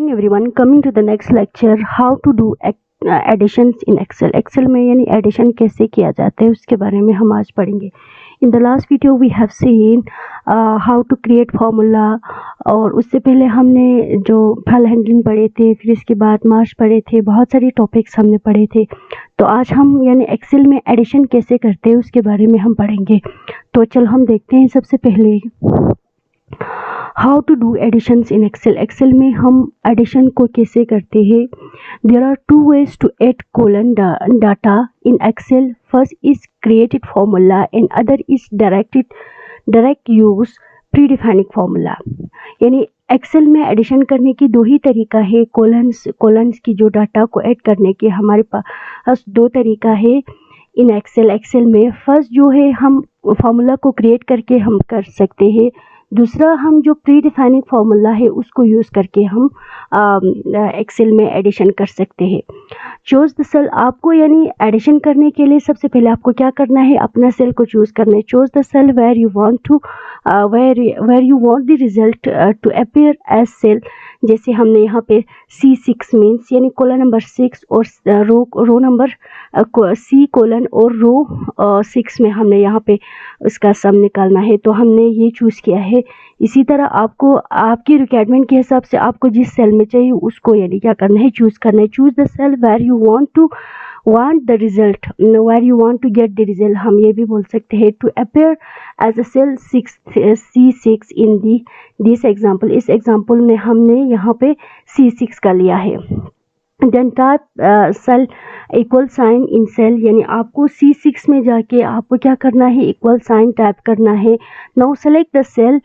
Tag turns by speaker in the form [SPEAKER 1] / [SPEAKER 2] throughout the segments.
[SPEAKER 1] morning everyone, coming to the next lecture how to do additions in excel में यानी addition कैसे किया जाता है उसके बारे में हम आज पढ़ेंगे। In the last video we have seen how to create formula, और उससे पहले हमने जो फल हैंडलिंग पढ़े थे, फिर इसके बाद मार्क्स पढ़े थे, बहुत सारे टॉपिक्स हमने पढ़े थे। तो आज हम यानी एक्सेल में एडिशन कैसे करते हैं उसके बारे में हम पढ़ेंगे। तो चलो हम देखते हैं। सबसे पहले how to do additions in excel में हम एडिशन को कैसे करते हैं। There are two ways to add column data in excel. First is created formula and other is direct use predefining formula. यानी एक्सेल में एडिशन करने की दो ही तरीका है। कॉलम्स की जो डाटा को ऐड करने के हमारे पास दो तरीका है इन एक्सेल में। फर्स्ट जो है हम फार्मूला को क्रिएट करके हम कर सकते हैं। दूसरा हम जो प्री डिफाइनिंग फार्मूला है उसको यूज़ करके हम एक्सेल में एडिशन कर सकते हैं। चूज़ द सेल, आपको यानी एडिशन करने के लिए सबसे पहले आपको क्या करना है, अपना सेल को चूज़ करना है। Choose the cell where you want the result to appear as cell. जैसे हमने यहाँ पे C6 मीन्स यानी कॉलम नंबर 6 और रो नंबर C कॉलन और रो 6 में हमने यहाँ पे उसका सम निकालना है, तो हमने ये चूज़ किया है। इसी तरह आपको आपकी रिक्वायरमेंट के हिसाब से आपको जिस सेल में चाहिए उसको यानी क्या करना है, चूज़ करना है। Choose the cell where you want the result, where you want to get the result. हम ये भी बोल सकते हैं to appear as a cell C6 in this example. इस एग्जाम्पल में हमने यहाँ पे C6 का लिया है। Then type cell equal sign in cell, यानी आपको C6 में जाके आपको क्या करना है, इक्वल साइन टाइप करना है। Now select the cell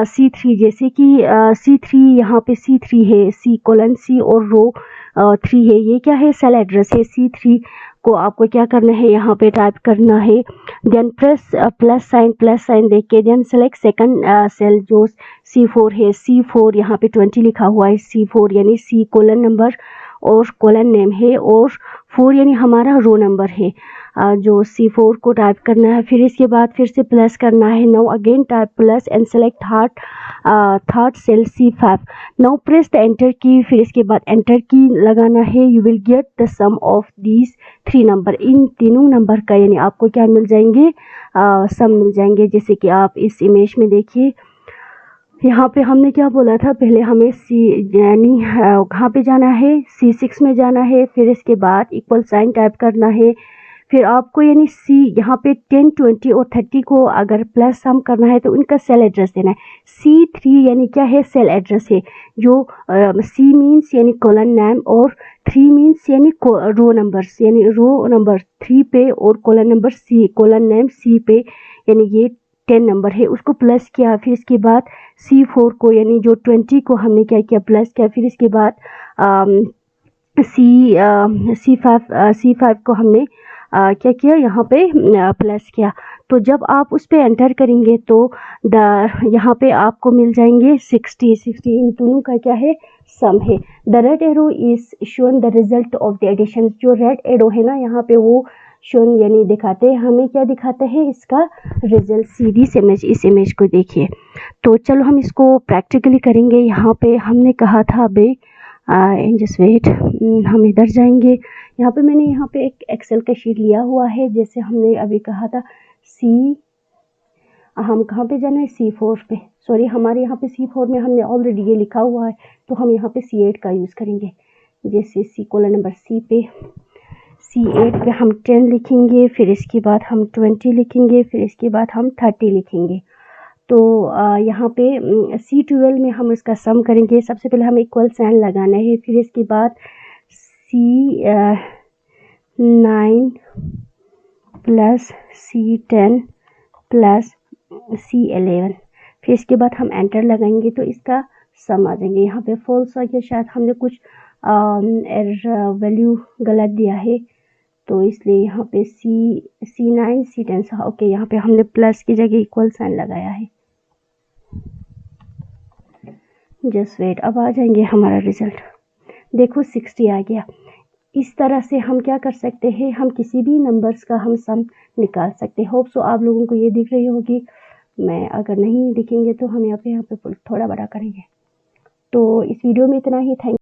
[SPEAKER 1] C3, जैसे कि C3 यहाँ पे C3 है, C कॉलन C और रो 3 है। ये क्या है, सेल एड्रेस है। C3 को आपको क्या करना है, यहाँ पे टाइप करना है। देन प्रेस प्लस साइन देख के देन सेलेक्ट सेकंड सेल जो C4 है। C4 यहाँ पे 20 लिखा हुआ है। C4 यानी C कॉलन नंबर और कॉलन नेम है, और 4 यानी हमारा रो नंबर है। जो C4 को टाइप करना है, फिर इसके बाद फिर से प्लस करना है। Now again type plus and select third cell C5। Now press the enter key, फिर इसके बाद एंटर की लगाना है। You will get the sum of these 3 number. इन तीनों नंबर का यानी आपको क्या मिल जाएंगे, सम मिल जाएंगे। जैसे कि आप इस इमेज में देखिए, यहाँ पे हमने क्या बोला था, पहले हमें यानी कहाँ पे जाना है, C6 में जाना है। फिर इसके बाद इक्वल साइन टाइप करना है। फिर आपको यानी यहाँ पे 10, 20 और 30 को अगर प्लस सम करना है तो उनका सेल एड्रेस देना है। C3 यानी क्या है, सेल एड्रेस है। जो C मीन्स यानी कॉलन नेम और 3 मीन्स यानी रो नंबर्स, यानी रो नंबर 3 पे और colon number C colon name C पे, यानी ये 10 नंबर है, उसको प्लस किया। फिर इसके बाद C4 को यानी जो 20 को हमने क्या किया, प्लस किया। फिर इसके बाद C5 को हमने क्या किया, यहाँ पे प्लस किया। तो जब आप उस पे एंटर करेंगे तो यहाँ पे आपको मिल जाएंगे 60 इन दोनों का क्या है, सम है। The red arrow is shown the result of the addition. जो रेड एरो है ना यहाँ पे वो शोन यानी दिखाते हैं हमें, क्या दिखाता है, इसका रिजल्ट। सीधी इस इमेज को देखिए। तो चलो हम इसको प्रैक्टिकली करेंगे। यहाँ पे हमने कहा था अभी जस्ट वेट, हम इधर जाएंगे। यहाँ पे मैंने यहाँ पे एक एक्सेल का शीट लिया हुआ है। जैसे हमने अभी कहा था हम कहाँ पे जाना है, C4 पे। सॉरी, हमारे यहाँ पे C4 में हमने ऑलरेडी ये लिखा हुआ है, तो हम यहाँ पे C8 का यूज़ करेंगे। जैसे C कॉलम नंबर C पे, C8 पे हम 10 लिखेंगे, फिर इसके बाद हम 20 लिखेंगे, फिर इसके बाद हम 30 लिखेंगे। तो यहाँ पे C12 में हम इसका सम करेंगे। सबसे पहले हमें इक्वल साइन लगाना है। फिर इसके बाद C9 plus C10 plus C11। फिर इसके बाद हम एंटर लगाएंगे तो इसका सम आ जाएंगे। यहाँ पे फॉल्स आ गया, शायद हमने कुछ वैल्यू गलत दिया है, तो इसलिए यहाँ पे C9 C10 ओके, यहाँ पे हमने प्लस की जगह इक्वल साइन लगाया है। जस्ट वेट, अब आ जाएंगे हमारा रिजल्ट। देखो 60 आ गया। इस तरह से हम क्या कर सकते हैं, हम किसी भी नंबर्स का हम सम निकाल सकते हैं। होप सो आप लोगों को ये दिख रही होगी। मैं अगर नहीं दिखेंगे तो हम यहाँ पे थोड़ा बड़ा करेंगे। तो इस वीडियो में इतना ही। थैंक